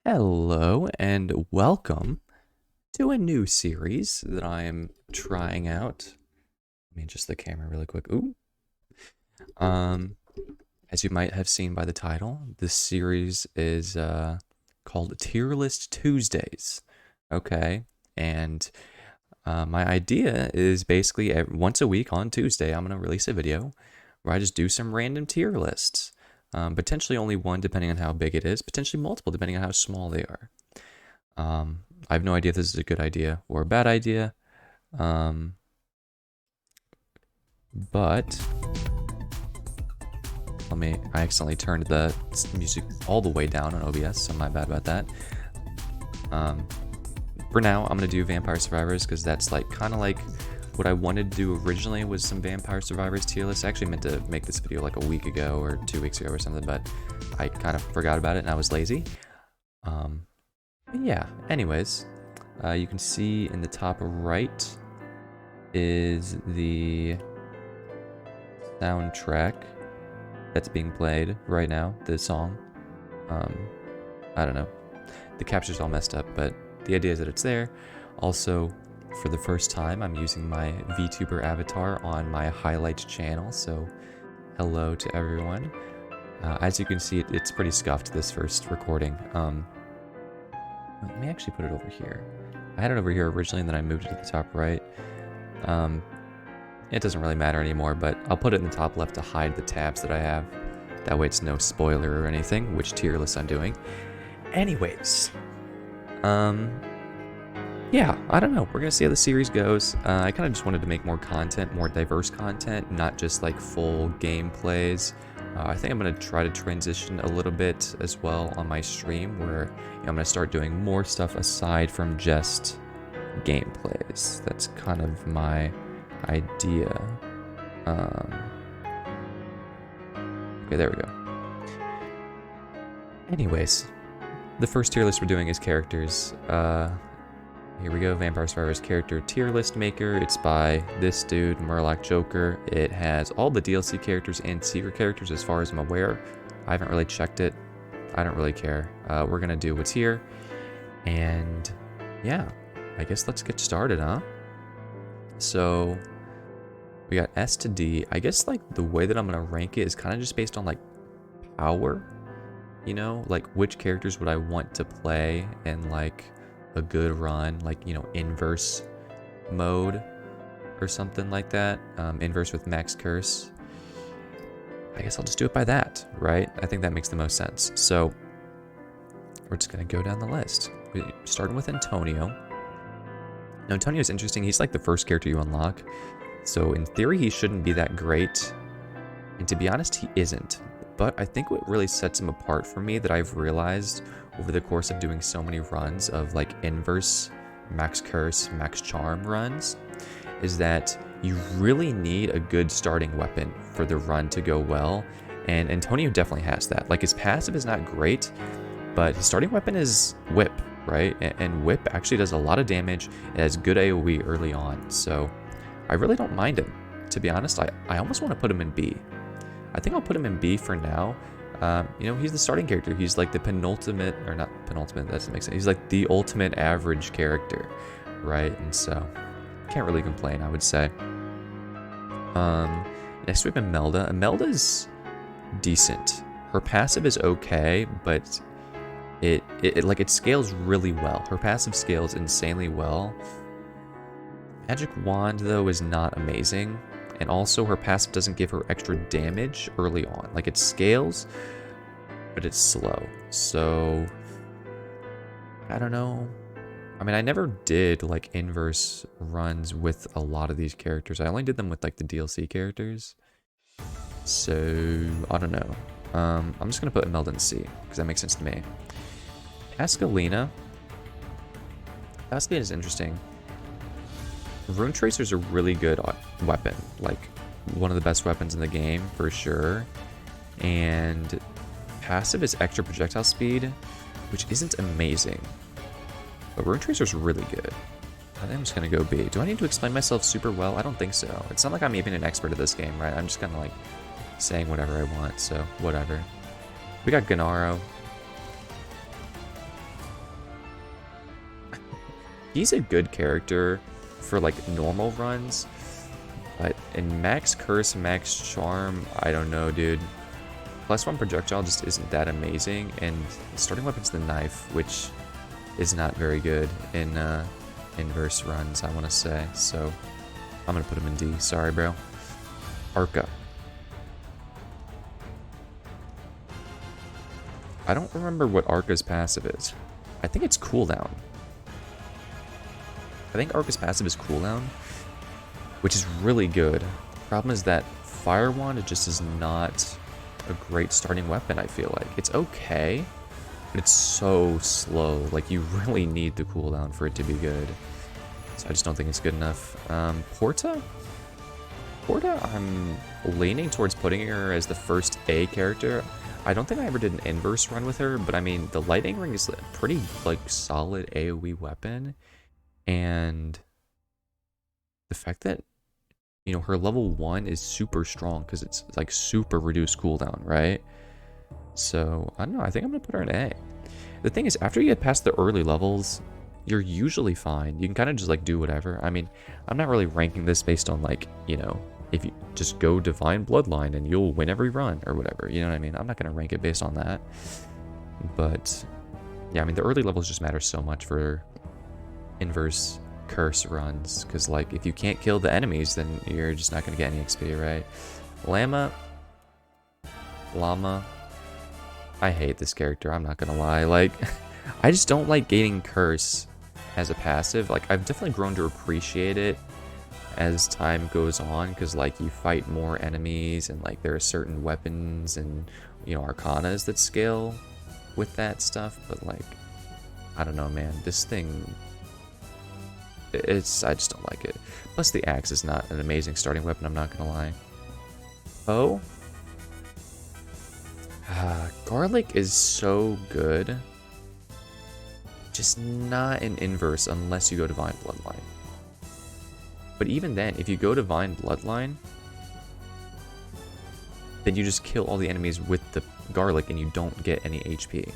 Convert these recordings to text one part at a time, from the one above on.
Hello and welcome to a new series that I am trying out. Let me adjust the camera really quick. Ooh. Um, as you might have seen by the title, this series is called Tierlist Tuesdays. Okay, and my idea is basically once a week on Tuesday, I'm gonna release a video where I just do some random tier lists. Potentially only one depending on how big it is, potentially multiple depending on how small they are. I have no idea if this is a good idea or a bad idea. But I accidentally turned the music all the way down on OBS, so my bad about that. For now, I'm gonna do Vampire Survivors because that's like kind of like what I wanted to do originally was some Vampire Survivors tier list. I actually meant to make this video like a week ago or 2 weeks ago or something, but I kind of forgot about it and I was lazy. Yeah, anyways, you can see in the top right is the soundtrack that's being played right now, the song. I don't know. The capture's all messed up, but the idea is that it's there. Also, for the first time, I'm using my VTuber avatar on my highlights channel, so hello to everyone. As you can see, it's pretty scuffed, this first recording. Let me actually put it over here. I had it over here originally, and then I moved it to the top right. It doesn't really matter anymore, but I'll put it in the top left to hide the tabs that I have. That way it's no spoiler or anything, which tier list I'm doing. Anyways, yeah, I don't know. We're gonna see how the series goes. I kind of just wanted to make more content, more diverse content, not just like full gameplays. I think I'm gonna try to transition a little bit as well on my stream, where I'm gonna start doing more stuff aside from just gameplays. That's kind of my idea. Okay, there we go. Anyways, the first tier list we're doing is characters. Here we go, Vampire Survivors character tier list maker. It's by this dude, Murloc Joker. It has all the DLC characters and secret characters as far as I'm aware. I haven't really checked it. I don't really care. We're gonna do what's here. And yeah, I guess let's get started, huh? So we got S to D. I guess like the way that I'm gonna rank it is kind of just based on like power, you know, like which characters would I want to play in like a good run, like, you know, inverse mode or something like that. Inverse with max curse. I guess I'll just do it by that, right? I think that makes the most sense. So we're just gonna go down the list. Starting with Antonio. Now Antonio's interesting. He's like the first character you unlock. So in theory, he shouldn't be that great. And to be honest, he isn't. But I think what really sets him apart for me that I've realized over the course of doing so many runs of like inverse, max curse, max charm runs is that you really need a good starting weapon for the run to go well. And Antonio definitely has that. Like his passive is not great, but his starting weapon is Whip, right? And Whip actually does a lot of damage. It has good AoE early on. So I really don't mind him. To be honest, I almost want to put him in B. I think I'll put him in B for now. You know, he's the starting character. He's like the penultimate, or not penultimate, that doesn't make sense. He's like the ultimate average character, right? And so, can't really complain, I would say. Next we have Imelda. Imelda's decent. Her passive is okay, but it scales really well. Her passive scales insanely well. Magic Wand, though, is not amazing. And also, her passive doesn't give her extra damage early on. Like, it scales, but it's slow. So, I don't know. I mean, I never did, like, inverse runs with a lot of these characters. I only did them with, like, the DLC characters. So, I don't know. I'm just going to put Imelda in C, because that makes sense to me. Pascalina. Pascalina is interesting. Rune Tracer's a really good weapon, like one of the best weapons in the game for sure. And passive is extra projectile speed, which isn't amazing. But Rune Tracer's really good. I think I'm just gonna go B. Do I need to explain myself super well? I don't think so. It's not like I'm even an expert at this game, right? I'm just kind of like saying whatever I want, so whatever. We got Gennaro. He's a good character for like normal runs, but in max curse, max charm, I don't know, dude. +1 projectile just isn't that amazing, and starting weapon's the knife, which is not very good in inverse runs, I want to say. So I'm gonna put him in D. Sorry, bro. Arca. I don't remember what Arca's passive is. I think it's cooldown. I think Arca's passive is cooldown, which is really good. Problem is that Fire Wand just is not a great starting weapon, I feel like. It's okay, but it's so slow. Like, you really need the cooldown for it to be good. So I just don't think it's good enough. Porta? Porta, I'm leaning towards putting her as the first A character. I don't think I ever did an inverse run with her, but I mean, the Lightning Ring is a pretty, like, solid AoE weapon. And the fact that, you know, her level 1 is super strong because it's like super reduced cooldown, right? So, I don't know, I think I'm going to put her in A. The thing is, after you get past the early levels, you're usually fine. You can kind of just like do whatever. I mean, I'm not really ranking this based on like, you know, if you just go Divine Bloodline and you'll win every run or whatever, you know what I mean? I'm not going to rank it based on that. But, yeah, I mean, the early levels just matter so much for inverse curse runs, because like if you can't kill the enemies, then you're just not going to get any XP, right? Llama, I hate this character, I'm not gonna lie. Like, I just don't like gaining curse as a passive. Like, I've definitely grown to appreciate it as time goes on, because like you fight more enemies and like there are certain weapons and, you know, arcanas that scale with that stuff. But like, I don't know, man, this thing, I just don't like it. Plus the axe is not an amazing starting weapon, I'm not gonna lie. Oh, garlic is so good, just not an inverse unless you go Divine Bloodline. But even then, if you go Divine Bloodline, then you just kill all the enemies with the garlic and you don't get any HP.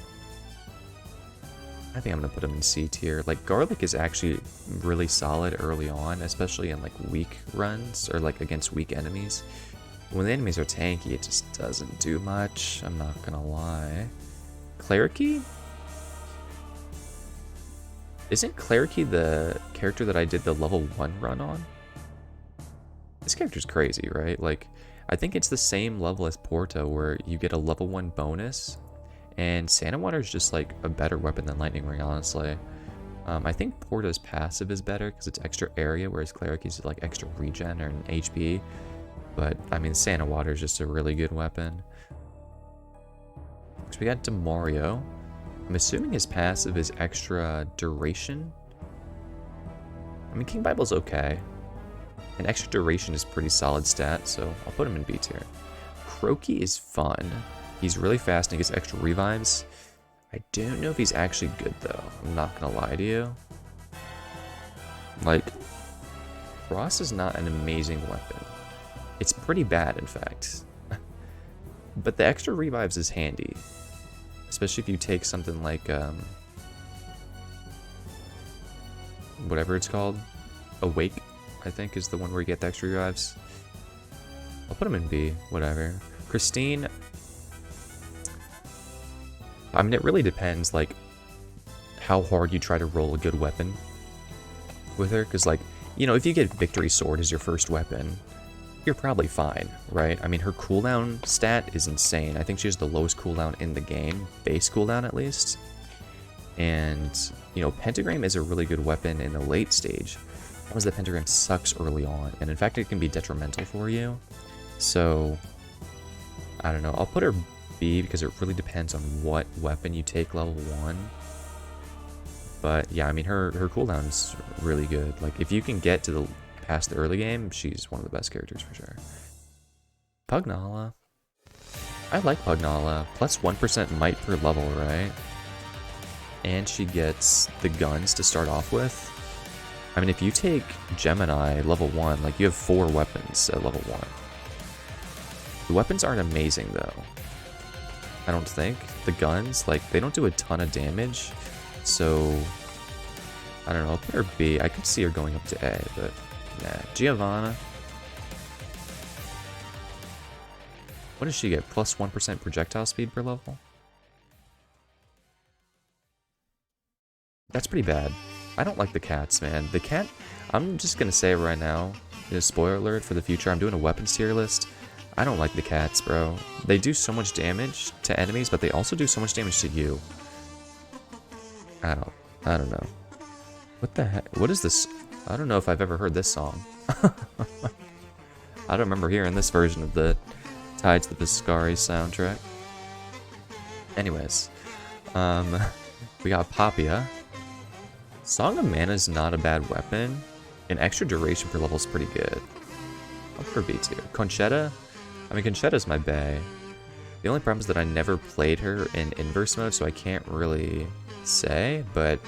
I think I'm gonna put him in C tier. Like, garlic is actually really solid early on, especially in like weak runs or like against weak enemies. When the enemies are tanky, it just doesn't do much, I'm not gonna lie. Clericy? Isn't Clericy the character that I did the level 1 run on? This character's crazy, right? Like, I think it's the same level as Porta, where you get a level 1 bonus, and Santa Water is just like a better weapon than Lightning Ring, honestly. I think Porta's passive is better because it's extra area, whereas Clericy's like extra regen or an HP. But, I mean, Santa Water is just a really good weapon. So we got Demario. I'm assuming his passive is extra duration. I mean, King Bible's okay. And extra duration is pretty solid stat, so I'll put him in B tier. Croaky is fun. He's really fast and he gets extra revives. I don't know if he's actually good, though. I'm not gonna lie to you. Like, Frost is not an amazing weapon. It's pretty bad, in fact. But the extra revives is handy. Especially if you take something like, whatever it's called. Awake, I think, is the one where you get the extra revives. I'll put him in B, whatever. Christine, I mean, it really depends, like, how hard you try to roll a good weapon with her. Because, like, you know, if you get Victory Sword as your first weapon, you're probably fine, right? I mean, her cooldown stat is insane. I think she has the lowest cooldown in the game, base cooldown at least. And, you know, Pentagram is a really good weapon in the late stage. That was that Pentagram sucks early on, and in fact, it can be detrimental for you. So, I don't know. I'll put her B because it really depends on what weapon you take level 1. But yeah, I mean, her cooldown's really good. Like, if you can get to the past the early game, she's one of the best characters for sure. Pugnala. I like Pugnala. Plus 1% might per level, right? And she gets the guns to start off with. I mean, if you take Gemini level 1, like, you have 4 weapons at level 1. The weapons aren't amazing, though. I don't think. The guns, like, they don't do a ton of damage. So, I don't know, I'll put her B. I could see her going up to A, but nah. Giovanna. What does she get? Plus 1% projectile speed per level? That's pretty bad. I don't like the cats, man. The cat, I'm just gonna say it right now, spoiler alert for the future, I'm doing a weapons tier list. I don't like the cats, bro. They do so much damage to enemies, but they also do so much damage to you. I don't know. What the heck? What is this? I don't know if I've ever heard this song. I don't remember hearing this version of the Tied to the Viscari soundtrack. Anyways, we got Papia. Song of Mana is not a bad weapon. An extra duration per level is pretty good. I'll put her B tier. Conchetta. I mean, Conchetta's my bae. The only problem is that I never played her in inverse mode, so I can't really say, but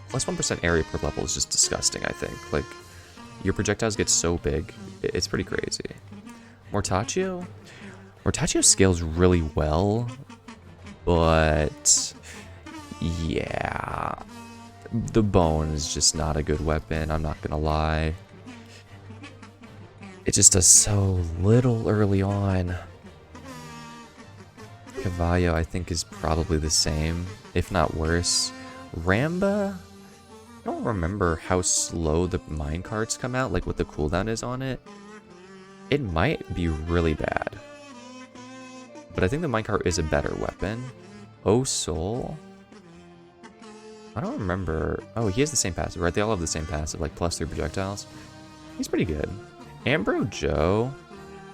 plus 1% area per level is just disgusting, I think. Like, your projectiles get so big, it's pretty crazy. Mortaccio? Mortaccio scales really well, but yeah, the bone is just not a good weapon, I'm not gonna lie. It just does so little early on. Cavallo, I think, is probably the same, if not worse. Ramba, I don't remember how slow the minecarts come out, like what the cooldown is on it. It might be really bad. But I think the minecart is a better weapon. Oh, Soul. I don't remember. Oh, he has the same passive, right? They all have the same passive, like +3 projectiles. He's pretty good. Ambro Joe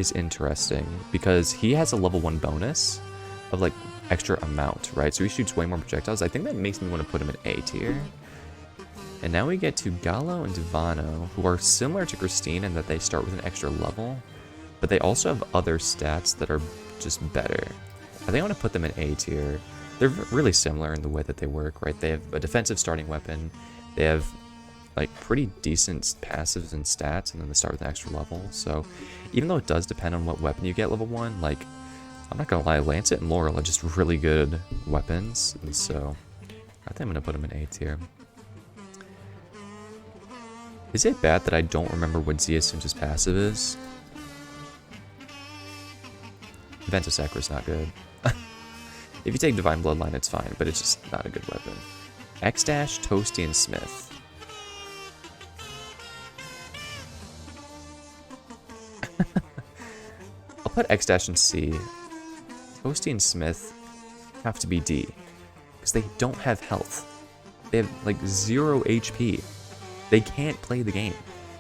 is interesting because he has a level 1 bonus of like extra amount, right? So he shoots way more projectiles. I think that makes me want to put him in A tier. And now we get to Gallo and Divano, who are similar to Christine in that they start with an extra level, but they also have other stats that are just better. I think I want to put them in A tier. They're really similar in the way that they work, right? They have a defensive starting weapon, they have like pretty decent passives and stats, and then they start with an extra level. So even though it does depend on what weapon you get level 1, like, I'm not gonna lie, Lancet and Laurel are just really good weapons, and so I think I'm gonna put them in A tier. Is it bad that I don't remember what Ziasunta's passive is? Ventusacra is not good. If you take Divine Bloodline, it's fine, but it's just not a good weapon. X-Dash, Toasty, and Smith. I'll put X-Dash in C. Toasty and Smith have to be D, because they don't have health. They have like 0 HP. They can't play the game,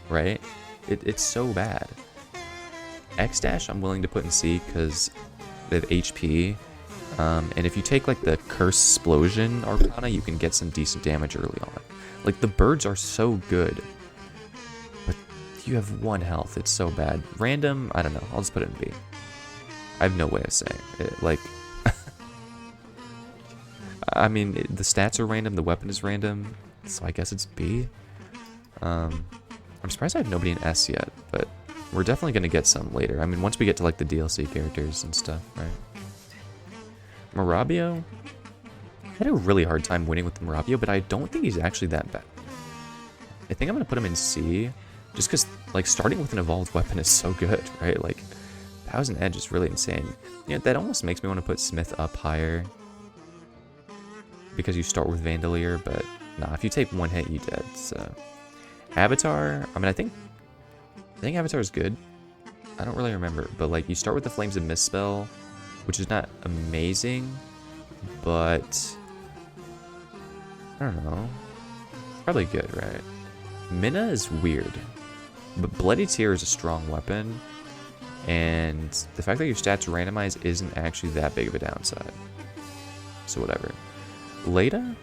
right? It's so bad. X-Dash I'm willing to put in C because they have HP. And if you take like the Curse Explosion Arcana, you can get some decent damage early on. Like, the birds are so good, but you have 1 health. It's so bad. Random, I don't know. I'll just put it in B. I have no way of saying it. Like, I mean, the stats are random, the weapon is random, so I guess it's B. I'm surprised I have nobody in S yet, but we're definitely going to get some later. I mean, once we get to like the DLC characters and stuff, right? Marabio? I had a really hard time winning with Marabio, but I don't think he's actually that bad. I think I'm going to put him in C, just because, like, starting with an evolved weapon is so good, right? Like, 1000 Edge is really insane. You know, that almost makes me want to put Smith up higher, because you start with Vandalier, but nah, if you take 1 hit, you dead, so... Avatar, I mean, I think Avatar is good. I don't really remember, but, like, you start with the Flames of Misspell, which is not amazing, but I don't know. Probably good, right? Minna is weird, but Bloody Tear is a strong weapon, and the fact that your stats randomize isn't actually that big of a downside. So whatever. Leda?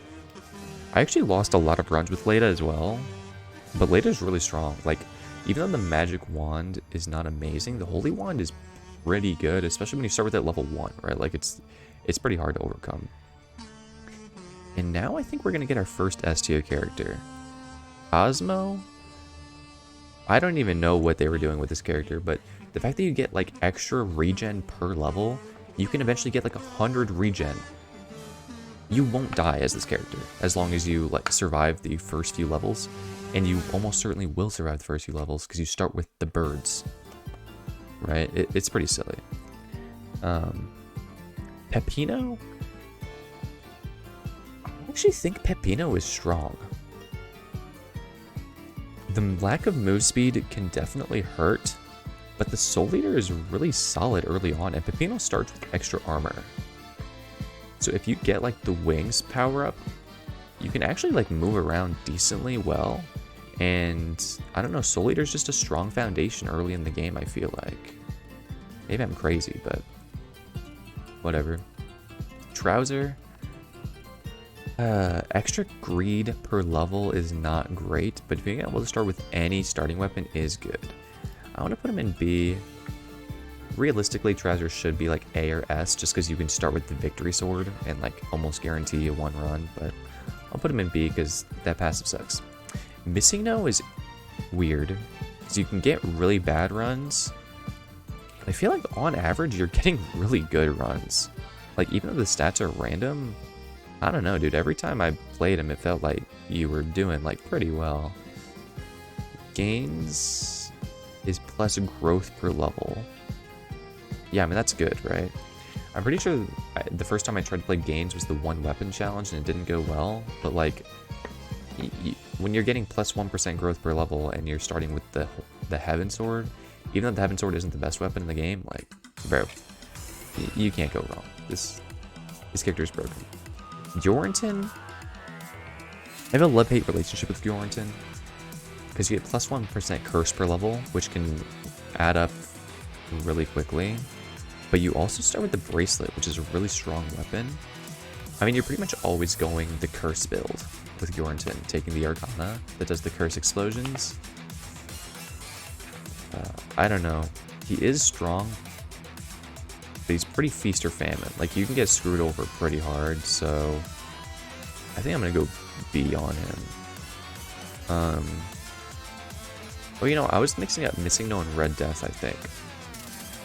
I actually lost a lot of runs with Leda as well, but Leda is really strong. Like, even though the Magic Wand is not amazing, the Holy Wand is pretty good, especially when you start with that level 1, right? Like, it's pretty hard to overcome. And now I think we're gonna get our first S tier character. Cosmo? I don't even know what they were doing with this character, but the fact that you get like extra regen per level, you can eventually get like 100 regen. you won't die as this character as long as you like survive the first few levels, and you almost certainly will survive the first few levels because you start with the birds, right? It's pretty silly. Pepino? I actually think Pepino is strong. The lack of move speed can definitely hurt, but the Soul Leader is really solid early on, and Pepino starts with extra armor. So if you get like the wings power up, you can actually like move around decently well. And I don't know, Soul Leader is just a strong foundation early in the game, I feel like. Maybe I'm crazy, but whatever. Trouser. Extra greed per level is not great, but being able to start with any starting weapon is good. I want to put him in B. Realistically, Trouser should be like A or S, just because you can start with the Victory Sword and like almost guarantee a one run, but I'll put him in B because that passive sucks. Missing No is weird, because you can get really bad runs. I feel like on average, you're getting really good runs. Like, even though the stats are random, I don't know, dude. Every time I played him, it felt like you were doing, like, pretty well. Gains is plus growth per level. Yeah, I mean, that's good, right? I'm pretty sure the first time I tried to play Gains was the one weapon challenge, and it didn't go well. But, like, when you're getting plus 1% growth per level, and you're starting with the Heaven Sword, even though the Heaven Sword isn't the best weapon in the game, like, bro, you can't go wrong. This character is broken. Yorrington, I have a love-hate relationship with Yorrington, because you get plus 1% curse per level, which can add up really quickly. But you also start with the Bracelet, which is a really strong weapon. I mean, you're pretty much always going the curse build with Yorrington, taking the Arcana that does the curse explosions. I don't know. He is strong, but he's pretty feast or famine. Like, you can get screwed over pretty hard, so I think I'm gonna go B on him. Well, you know, I was mixing up Missing No and Red Death, I think.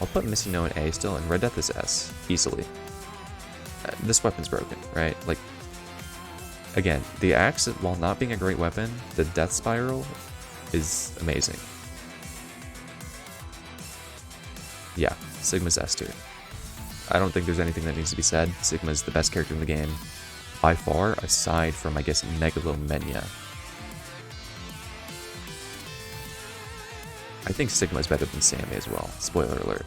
I'll put Missing No in A still, and Red Death is S, easily. This weapon's broken, right? Like, again, the axe, while not being a great weapon, the Death Spiral is amazing. Yeah, Sigma's S tier. I don't think there's anything that needs to be said. Sigma's the best character in the game by far, aside from, I guess, Megalomania. I think Sigma's better than Sammy as well. Spoiler alert.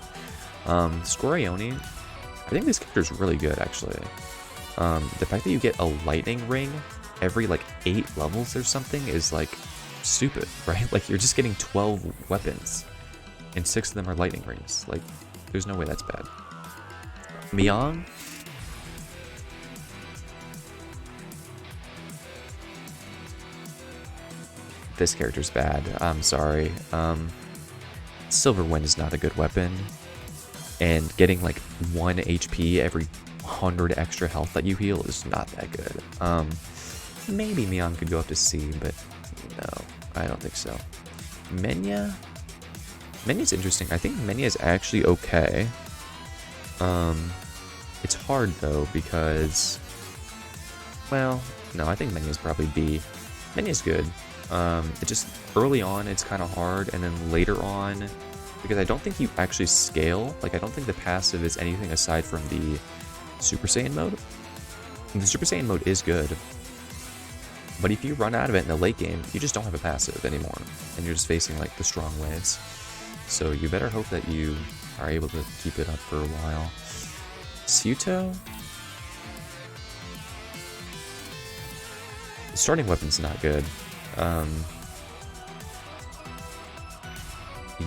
Scorione, I think this character is really good, actually. The fact that you get a lightning ring every, like, 8 levels or something is, like, stupid, right? Like, you're just getting 12 weapons, and 6 of them are lightning rings. Like, there's no way that's bad. Miang, this character's bad. I'm sorry. Silver Wind is not a good weapon, and getting like 1 HP every 100 extra health that you heal is not that good. Maybe Miang could go up to C, but no, I don't think so. Menya's interesting. I think Menya is actually okay. It's hard though because, well, no, I think Menya's probably B. Menya's good. It just, early on, it's kind of hard, and then later on, because I don't think you actually scale, like, I don't think the passive is anything aside from the Super Saiyan mode. And the Super Saiyan mode is good, but if you run out of it in the late game, you just don't have a passive anymore, and you're just facing, like, the strong waves. So you better hope that you are able to keep it up for a while. Suto? The starting weapon's not good.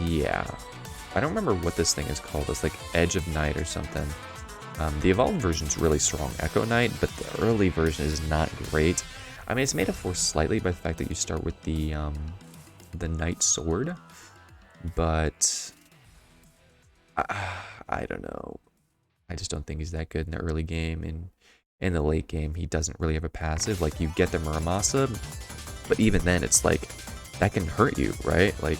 Yeah. I don't remember what this thing is called. It's like Edge of Night or something. The evolved version's really strong, Echo Knight, but the early version is not great. I mean, it's made up for slightly by the fact that you start with the Knight Sword, but I don't know. I just don't think he's that good in the early game, and in the late game, he doesn't really have a passive. Like, you get the Muramasa, but even then, it's like, that can hurt you, right? Like,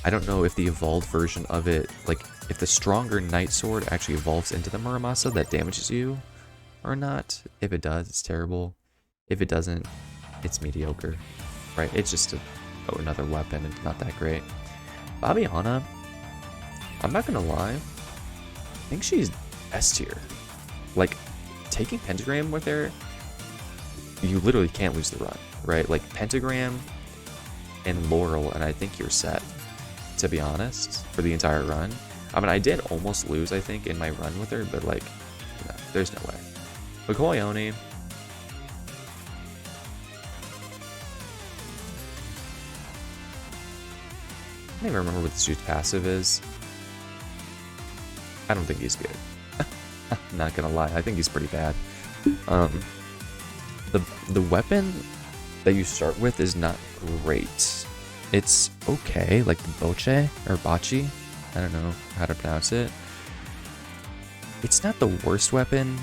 I don't know if the evolved version of it, like, if the stronger Knight Sword actually evolves into the Muramasa that damages you, or not. If it does, it's terrible. If it doesn't, it's mediocre, right? It's just another weapon and not that great. Babiana, I'm not gonna lie, I think she's S tier. Like, taking Pentagram with her, you literally can't lose the run, right? Like, Pentagram and Laurel, and I think you're set, to be honest, for the entire run. I mean, I did almost lose, I think, in my run with her, but, like, no, there's no way. Mikoyoni, I don't even remember what this dude's passive is. I don't think he's good. I'm not gonna lie, I think he's pretty bad. The weapon that you start with is not great. It's okay, like the Boche or Bachi. I don't know how to pronounce it. It's not the worst weapon,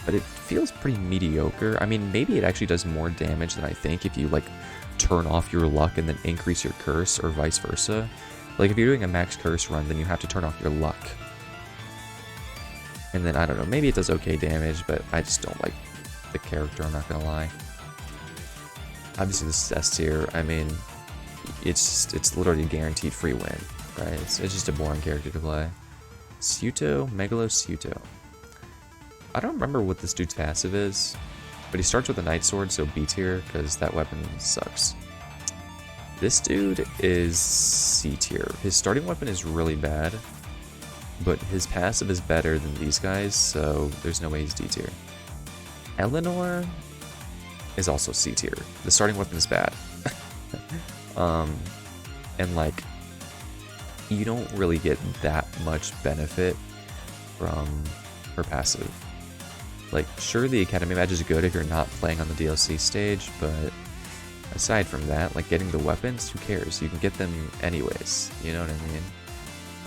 but it feels pretty mediocre. I mean, maybe it actually does more damage than I think if you like turn off your luck and then increase your curse, or vice versa. Like if you're doing a max curse run, then you have to turn off your luck. And then I don't know, maybe it does okay damage, but I just don't like the character, I'm not gonna lie. Obviously this is S tier. I mean, it's literally a guaranteed free win, right? It's just a boring character to play. Suto, Megalo Suto. I don't remember what this dude's passive is, but he starts with a Night Sword, so B tier, because that weapon sucks. This dude is C tier. His starting weapon is really bad, but his passive is better than these guys, so there's no way he's D tier. Eleanor is also C tier. The starting weapon is bad. And like, you don't really get that much benefit from her passive. Like, sure, the Academy badge is good if you're not playing on the DLC stage, but aside from that, like, getting the weapons, who cares? You can get them anyways, you know what I mean?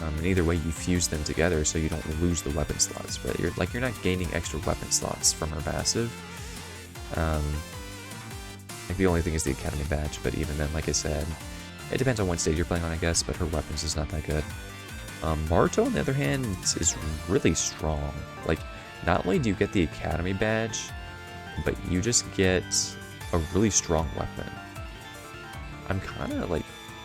And either way, you fuse them together so you don't lose the weapon slots, but you're not gaining extra weapon slots from her passive. Like, the only thing is the Academy badge, but even then, like I said, it depends on what stage you're playing on, I guess, but her weapons is not that good. Maruto, on the other hand, is really strong. Like, not only do you get the Academy badge, but you just get a really strong weapon. I'm kind of, like,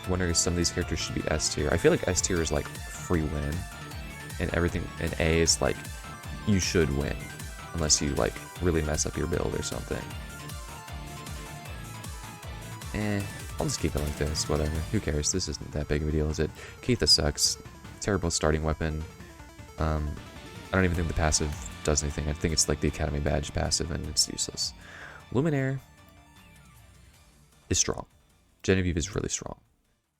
wondering if some of these characters should be S tier. I feel like S tier is, like, free win, and everything, and A is, like, you should win, unless you, like, really mess up your build or something. I'll just keep it like this, whatever. Who cares? This isn't that big of a deal, is it? Keitha sucks. Terrible starting weapon. I don't even think the passive does anything. I think it's like the Academy badge passive, and it's useless. Luminaire is strong. Genevieve is really strong.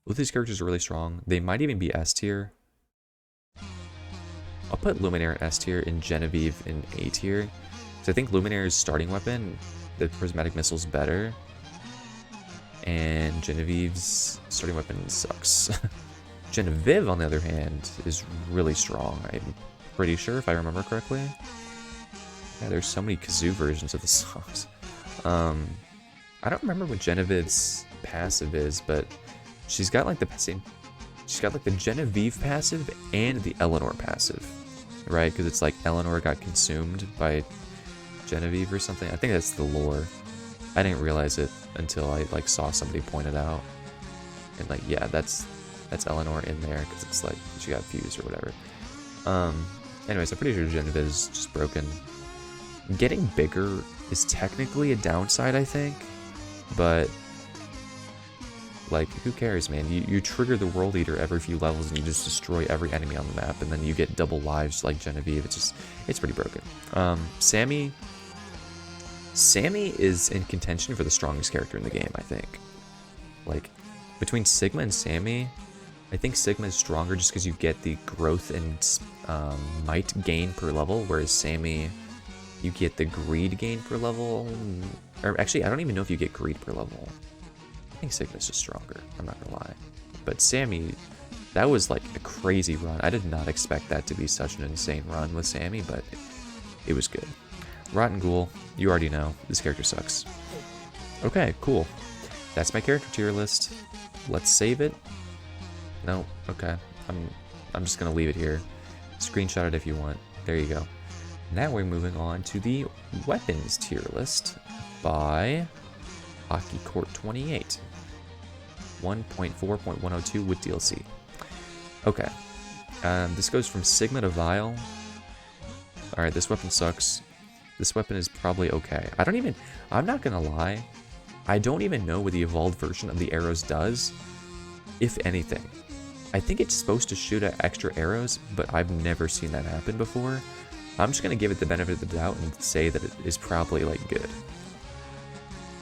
Both these characters are really strong. They might even be S tier. I'll put Luminaire in S tier and Genevieve in A tier. Because I think Luminaire's starting weapon, the Prismatic Missile, is better. And Genevieve's starting weapon sucks. Genevieve, on the other hand, is really strong. I'm pretty sure, if I remember correctly. Yeah, there's so many kazoo versions of the songs. I don't remember what Genevieve's passive is, but she's got like the same. She's got like the Genevieve passive and the Eleanor passive, right? Because it's like Eleanor got consumed by Genevieve or something. I think that's the lore. I didn't realize it until I like saw somebody point it out, and like, yeah, that's Eleanor in there because it's like she got fused or whatever. Anyways, I'm pretty sure Genevieve is just broken. Getting bigger is technically a downside, I think, but like, who cares, man? You trigger the World Eater every few levels and you just destroy every enemy on the map, and then you get double lives like Genevieve. It's pretty broken. Sammy is in contention for the strongest character in the game, I think. Like, between Sigma and Sammy, I think Sigma is stronger just because you get the growth and might gain per level, whereas Sammy, you get the greed gain per level. Or actually, I don't even know if you get greed per level. I think Sigma's just stronger, I'm not gonna lie. But Sammy, that was like a crazy run. I did not expect that to be such an insane run with Sammy, but it was good. Rotten Ghoul, you already know, this character sucks. Okay, cool. That's my character tier list. Let's save it. No, okay. I'm just gonna leave it here. Screenshot it if you want. There you go. Now we're moving on to the weapons tier list by Hockey Court 28. 1.4.102 with DLC. Okay. This goes from Sigma to Vile. Alright, this weapon sucks. This weapon is probably okay. I'm not gonna lie. I don't even know what the evolved version of the arrows does, if anything. I think it's supposed to shoot at extra arrows, but I've never seen that happen before. I'm just gonna give it the benefit of the doubt and say that it is probably, like, good.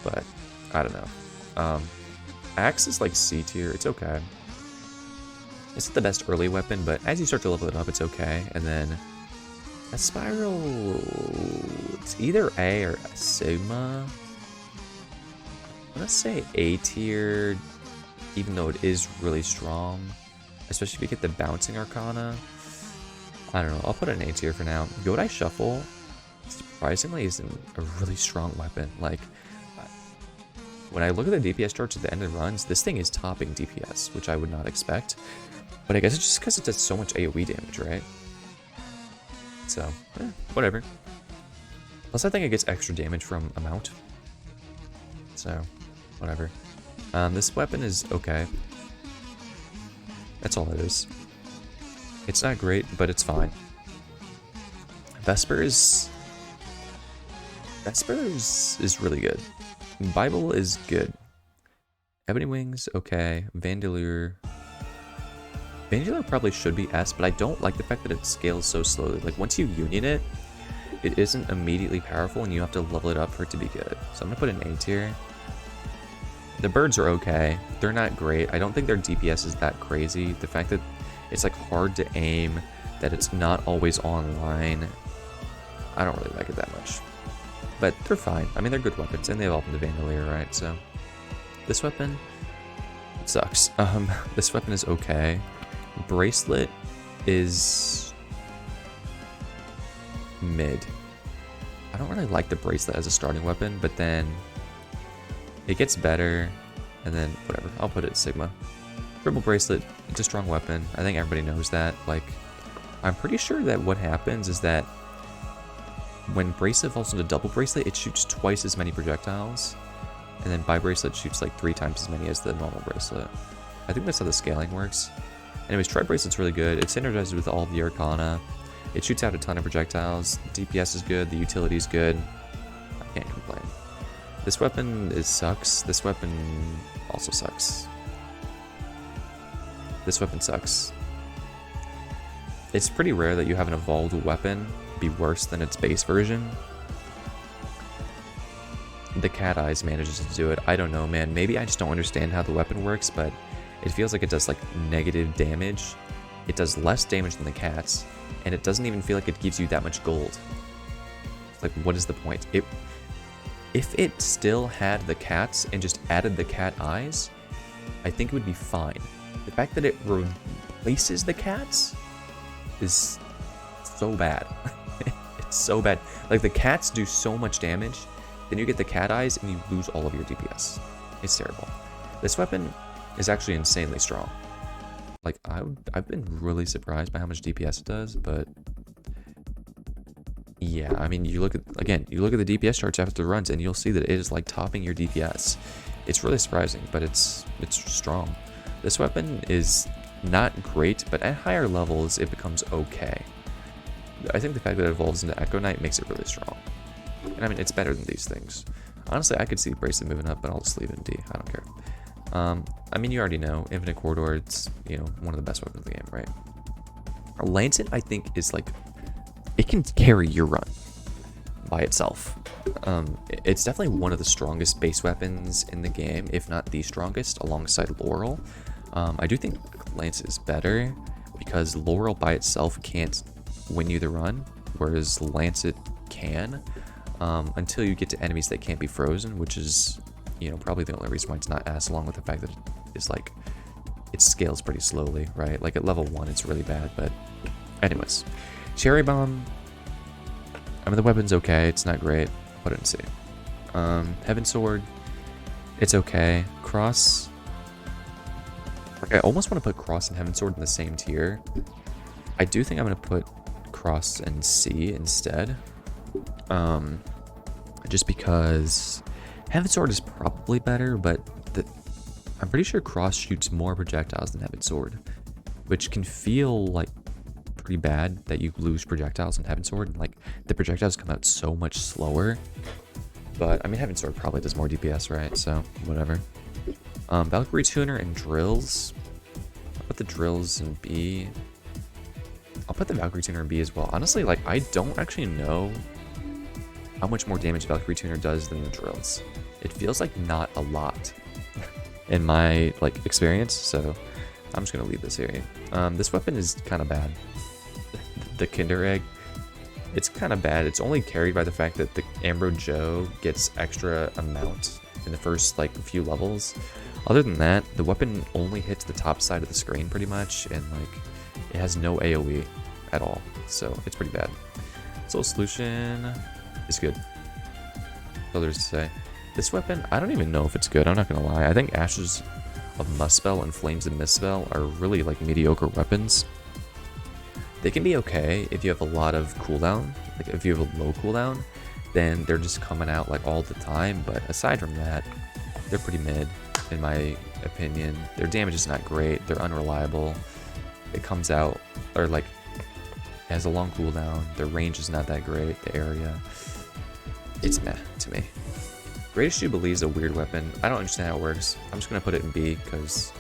But, I don't know. Axe is, like, C tier. It's okay. It's not the best early weapon, but as you start to level it up, it's okay. And then a spiral, it's either A or a Sigma. I'm gonna say A tier, even though it is really strong, especially if you get the bouncing Arcana. I don't know, I'll put it in A tier for now. Godai Shuffle, surprisingly, is a really strong weapon. Like, when I look at the DPS charts at the end of runs, this thing is topping DPS, which I would not expect. But I guess it's just because it does so much AoE damage, right? So, whatever. Plus, I think it gets extra damage from amount. So, whatever. This weapon is okay. That's all it is. It's not great, but it's fine. Vespers is really good. Bible is good. Ebony Wings, okay. Vandalure probably should be S, but I don't like the fact that it scales so slowly. Like, once you union it, it isn't immediately powerful, and you have to level it up for it to be good. So I'm gonna put it in A tier. The birds are okay. They're not great. I don't think their DPS is that crazy. The fact that it's, like, hard to aim, that it's not always online, I don't really like it that much. But they're fine. I mean, they're good weapons, and they evolve into Vandalier, right? So this weapon sucks. This weapon is okay. Bracelet is mid. I don't really like the bracelet as a starting weapon, but then it gets better, and then whatever. I'll put it Sigma. Triple bracelet, it's a strong weapon. I think everybody knows that. Like, I'm pretty sure that what happens is that when bracelet falls into double bracelet, it shoots twice as many projectiles, and then bi-bracelet shoots like 3 times as many as the normal bracelet. I think that's how the scaling works. Anyways, tri-bracelet's really good. It synergizes with all the Arcana. It shoots out a ton of projectiles. DPS is good. The utility is good. I can't complain. This weapon sucks. This weapon also sucks. This weapon sucks. It's pretty rare that you have an evolved weapon be worse than its base version. The cat eyes manages to do it. I don't know, man. Maybe I just don't understand how the weapon works, but it feels like it does, like, negative damage. It does less damage than the cats, and it doesn't even feel like it gives you that much gold. Like, what is the point? If it still had the cats and just added the cat eyes, I think it would be fine. The fact that it replaces the cats is so bad. It's so bad. Like, the cats do so much damage, then you get the cat eyes and you lose all of your DPS. It's terrible. This weapon is actually insanely strong. Like, I've been really surprised by how much DPS it does, but yeah, I mean, you look at the DPS charts after the runs, and you'll see that it is, like, topping your DPS. It's really surprising, but it's strong. This weapon is not great, but at higher levels, it becomes okay. I think the fact that it evolves into Echo Knight makes it really strong. And I mean, it's better than these things. Honestly, I could see Bracelet moving up, but I'll just leave it in D. I don't care. I mean, you already know, Infinite Corridor, it's, you know, one of the best weapons in the game, right? Lancet, I think, is, like, it can carry your run by itself. It's definitely one of the strongest base weapons in the game, if not the strongest, alongside Laurel. I do think Lancet is better, because Laurel by itself can't win you the run, whereas Lancet can, until you get to enemies that can't be frozen, which is, you know, probably the only reason why it's not as, along with the fact that it's, like, it scales pretty slowly, right? Like, at level 1, it's really bad, but anyways. Cherry Bomb, I mean, the weapon's okay, it's not great, I'll put it in C. Heaven Sword, it's okay. Cross, like, I almost want to put Cross and Heaven Sword in the same tier. I do think I'm going to put Cross and C instead. Just because Heaven Sword is probably better, but I'm pretty sure Cross shoots more projectiles than Heaven Sword, which can feel like pretty bad that you lose projectiles in Heaven Sword. Like, the projectiles come out so much slower. But I mean, Heaven Sword probably does more DPS, right? So whatever. Valkyrie Tuner and Drills. I'll put the Drills in B. I'll put the Valkyrie Tuner in B as well. Honestly, like, I don't actually know how much more damage Valkyrie Tuner does than the Drills. It feels like not a lot in my, like, experience, so I'm just gonna leave this here. This weapon is kind of bad. The Kinder Egg, it's kind of bad. It's only carried by the fact that the Ambro Joe gets extra amount in the first, like, few levels. Other than that, the weapon only hits the top side of the screen pretty much, and, like, it has no AoE at all, so it's pretty bad. Soul Solution is good. What there's to say. This weapon, I don't even know if it's good, I'm not gonna lie. I think Ashes of Muspel and Flames of Mistspell are really, like, mediocre weapons. They can be okay if you have a lot of cooldown. Like, if you have a low cooldown, then they're just coming out, like, all the time. But aside from that, they're pretty mid, in my opinion. Their damage is not great. They're unreliable. It comes out, or, like, it has a long cooldown. Their range is not that great. The area, it's meh to me. Greatest Jubilee is a weird weapon. I don't understand how it works. I'm just gonna put it in B because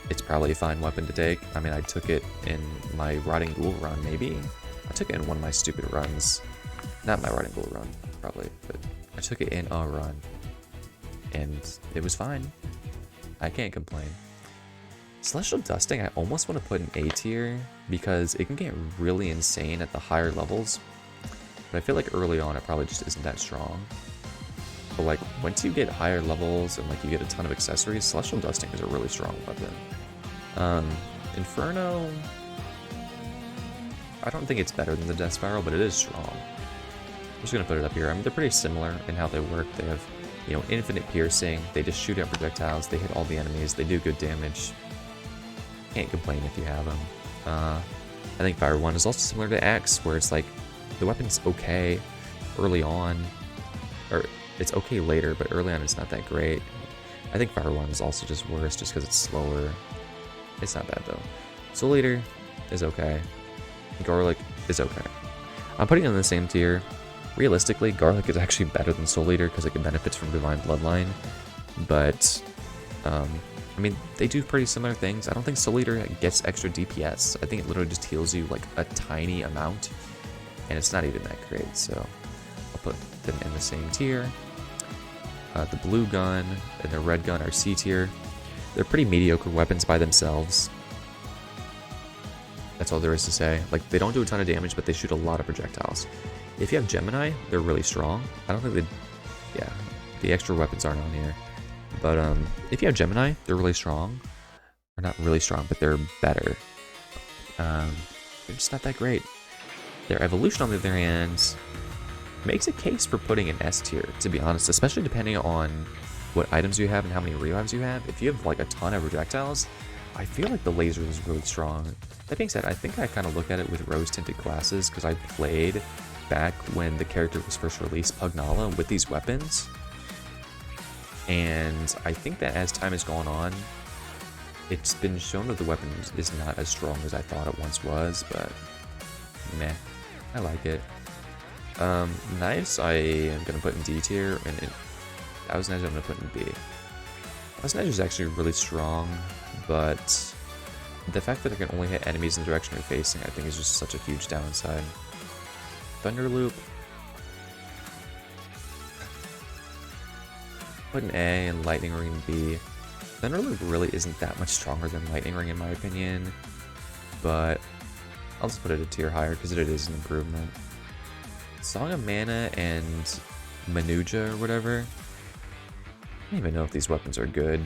it's probably a fine weapon to take. I mean, I took it in my Rotting Ghoul run, maybe? I took it in one of my stupid runs. Not my Rotting Ghoul run, probably, but I took it in a run. And it was fine. I can't complain. Celestial Dusting, I almost want to put in A tier because it can get really insane at the higher levels. But I feel like early on it probably just isn't that strong. But, like, once you get higher levels and, like, you get a ton of accessories, Celestial Dusting is a really strong weapon. Inferno, I don't think it's better than the Death Spiral, but it is strong. I'm just gonna put it up here. I mean, they're pretty similar in how they work. They have, you know, infinite piercing. They just shoot out projectiles. They hit all the enemies. They do good damage. Can't complain if you have them. I think Fire 1 is also similar to Axe, where it's like the weapon's okay early on, or it's okay later, but early on it's not that great. I think Fire 1 is also just worse just because it's slower. It's not bad though. Soul Eater is okay. Garlic is okay. I'm putting it in the same tier. Realistically, Garlic is actually better than Soul Eater because it benefits from Divine Bloodline. But, I mean, they do pretty similar things. I don't think Soul Eater gets extra DPS. I think it literally just heals you like a tiny amount. And it's not even that great, so I'll put them in the same tier. The blue gun and the red gun are C tier. They're pretty mediocre weapons by themselves. That's all there is to say. Like, they don't do a ton of damage, but they shoot a lot of projectiles. If you have Gemini, they're really strong. I don't think they... Yeah, the extra weapons aren't on here. But if you have Gemini, they're really strong. Or not really strong, but they're better. They're just not that great. Their evolution, on the other hand, makes a case for putting an S tier, to be honest, especially depending on what items you have and how many revives you have. If you have like a ton of projectiles, I feel like the laser is really strong. That being said, I think I kind of look at it with rose-tinted glasses because I played back when the character was first released, Pugnala, with these weapons. And I think that as time has gone on, it's been shown that the weapon is not as strong as I thought it once was, but meh, I like it. Knives I am going to put in D tier, and Thousand Edge I'm going to put in B. Thousand Edge is actually really strong, but the fact that it can only hit enemies in the direction you're facing, I think, is just such a huge downside. Thunderloop, put an A and Lightning Ring in B. Thunderloop really isn't that much stronger than Lightning Ring in my opinion, but I'll just put it a tier higher because it is an improvement. Song of Mana and Manuja or whatever. I don't even know if these weapons are good.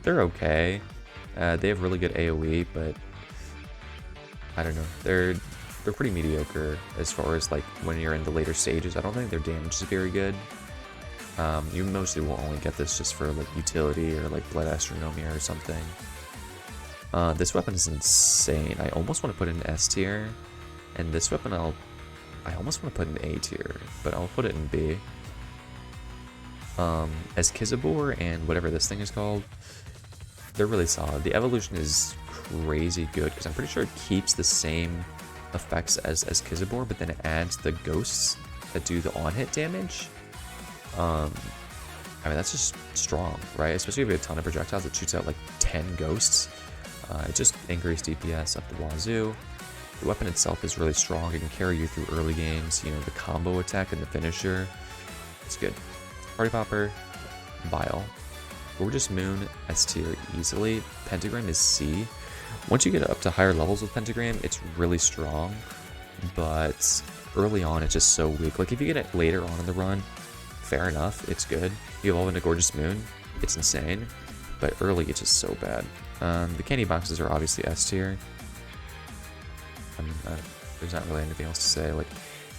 They're okay. They have really good AoE, but I don't know. They're pretty mediocre as far as like when you're in the later stages. I don't think their damage is very good. You mostly will only get this just for like utility or like Blood Astronomia or something. This weapon is insane. I almost want to put it in S tier, and this weapon I almost want to put in A tier, but I'll put it in B. As Kizabor and whatever this thing is called, they're really solid. The evolution is crazy good because I'm pretty sure it keeps the same effects as Kizabor, but then it adds the ghosts that do the on-hit damage. I mean, that's just strong, right? Especially if you have a ton of projectiles that shoots out like 10 ghosts. It just increased DPS up the wazoo. The weapon itself is really strong. It can carry you through early games. You know, the combo attack and the finisher. It's good. Party Popper, Bile. Gorgeous Moon, S tier easily. Pentagram is C. Once you get up to higher levels with Pentagram, it's really strong. But early on, it's just so weak. Like, if you get it later on in the run, fair enough, it's good. You evolve into Gorgeous Moon, it's insane. But early, it's just so bad. The candy boxes are obviously S tier. There's not really anything else to say. Like,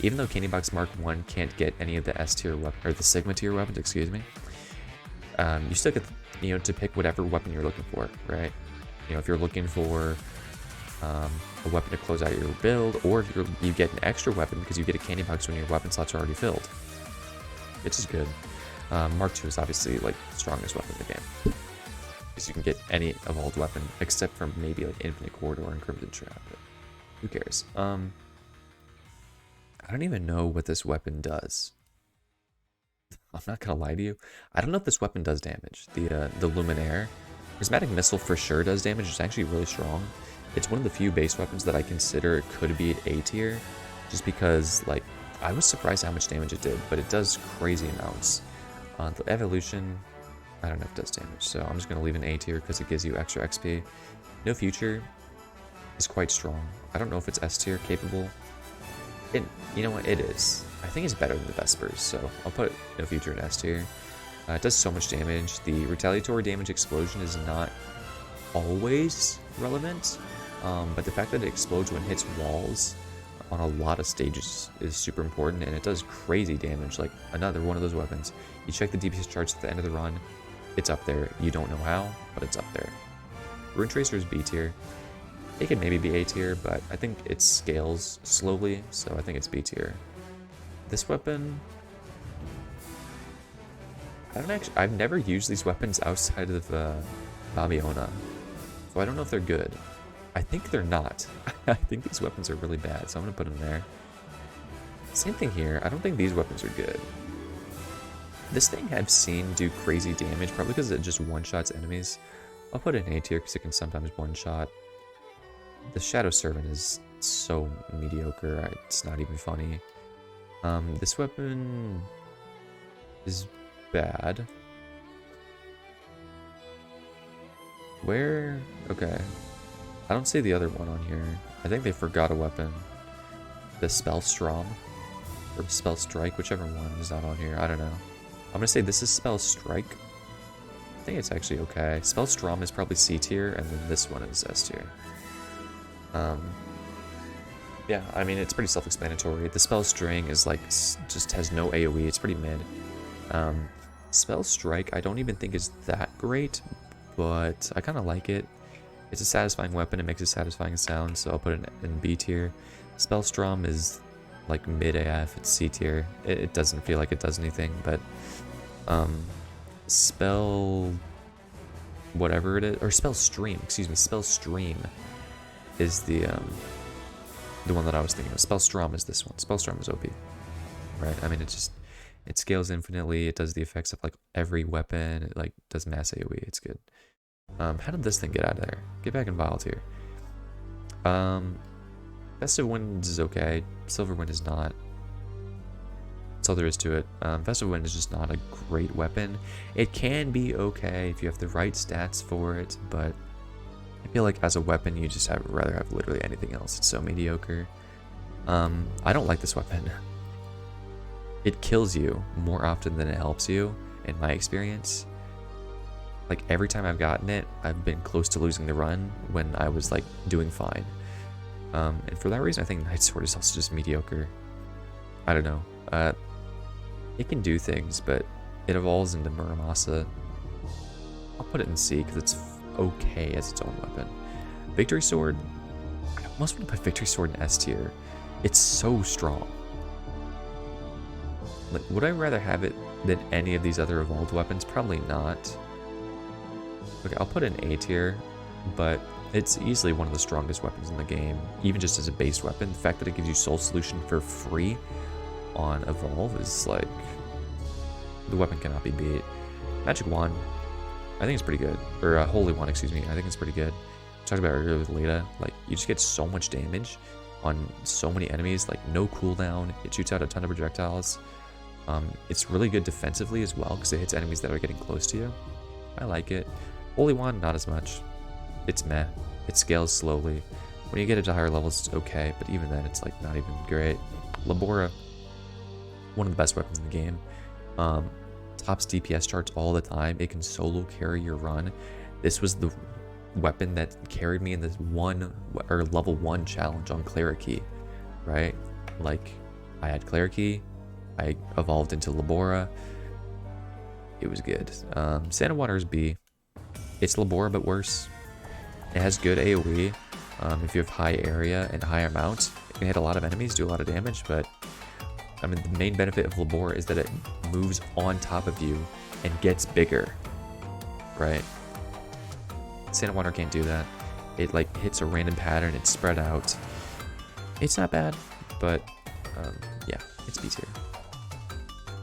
even though Candy Box Mark 1 can't get any of the S tier weapon or the Sigma tier weapons, excuse me, you still get, you know, to pick whatever weapon you're looking for, right? You know, if you're looking for a weapon to close out your build, or if you get an extra weapon because you get a candy box when your weapon slots are already filled. It's just good. Mark 2 is obviously like the strongest weapon in the game, because you can get any evolved weapon except for maybe like Infinite Corridor and Crimson Trap. But who cares? I don't even know what this weapon does. I'm not gonna lie to you. I don't know if this weapon does damage. The Luminaire. Prismatic Missile for sure does damage. It's actually really strong. It's one of the few base weapons that I consider could be at A tier, just because, like, I was surprised how much damage it did, but it does crazy amounts. The Evolution, I don't know if it does damage, so I'm just gonna leave an A tier because it gives you extra XP. No Future is quite strong. I don't know if it's S tier capable. You know what, it is. I think it's better than the Vespers, so I'll put No Future in S tier. It does so much damage. The retaliatory damage explosion is not always relevant, but the fact that it explodes when it hits walls on a lot of stages is super important, and it does crazy damage. Like another one of those weapons. You check the DPS charts at the end of the run, it's up there. You don't know how, but it's up there. Rune Tracer is B tier. It could maybe be A tier, but I think it scales slowly, so I think it's B tier. This weapon, I've never used these weapons outside of Babiona, so I don't know if they're good. I think they're not. I think these weapons are really bad, so I'm gonna put them there. Same thing here. I don't think these weapons are good. This thing I've seen do crazy damage, probably because it just one-shots enemies. I'll put it in A tier because it can sometimes one-shot. The Shadow Servant is so mediocre, it's not even funny. This weapon is bad. Where? Okay. I don't see the other one on here. I think they forgot a weapon. The Spell Strom or Spell Strike, whichever one is not on here. I don't know. I'm gonna say this is Spell Strike. I think it's actually okay. Spell Strom is probably C tier, and then this one is S tier. Yeah, I mean, it's pretty self-explanatory. The Spell String is like, just has no AoE, it's pretty mid. Spell Strike, I don't even think is that great, but I kind of like it. It's a satisfying weapon, it makes a satisfying sound, so I'll put it in B tier. Spell Strom is like mid AF, it's C tier. It doesn't feel like it does anything, but Spell whatever it is, or Spell Stream, excuse me, Spell Stream is the one that I was thinking of. Spell Strom is this one. Spell Strom is OP, right? I mean, it scales infinitely. It does the effects of like every weapon. It like does mass AoE. It's good. How did this thing get out of there? Get back in Vile tier. Festive Wind is okay. Silver Wind is not. That's all there is to it. Festive Wind is just not a great weapon. It can be okay if you have the right stats for it, but I feel like as a weapon, you just rather have literally anything else. It's so mediocre. I don't like this weapon. It kills you more often than it helps you, in my experience. Like, every time I've gotten it, I've been close to losing the run when I was, like, doing fine. And for that reason, I think Night Sword is also just mediocre. I don't know. It can do things, but it evolves into Muramasa. I'll put it in C, because it's okay as its own weapon. Victory Sword, I almost want to put Victory Sword in S tier. It's so strong. Like, would I rather have it than any of these other evolved weapons? Probably not. Okay, I'll put it in A tier, but it's easily one of the strongest weapons in the game, even just as a base weapon. The fact that it gives you Soul Solution for free on Evolve is like, the weapon cannot be beat. Magic Wand, I think it's pretty good. Or Holy Wand, excuse me, I think it's pretty good. I talked about it earlier with Leda, like, you just get so much damage on so many enemies, like no cooldown, it shoots out a ton of projectiles. It's really good defensively as well, because it hits enemies that are getting close to you. I like it. Holy Wand, not as much. It's meh. It scales slowly. When you get it to higher levels, it's okay, but even then, it's like not even great. Labora, one of the best weapons in the game. Tops DPS charts all the time. It can solo carry your run. This was the weapon that carried me in this level 1 challenge on Clericy, right? Like, I had Clericy, I evolved into Labora. It was good. Sand and Water is B. It's Labora, but worse. It has good AoE. If you have high area and high amount, it can hit a lot of enemies, do a lot of damage, but I mean, the main benefit of Labora is that it moves on top of you and gets bigger, right? Sand and Water can't do that. It like hits a random pattern, it's spread out. It's not bad, but yeah, it's B tier.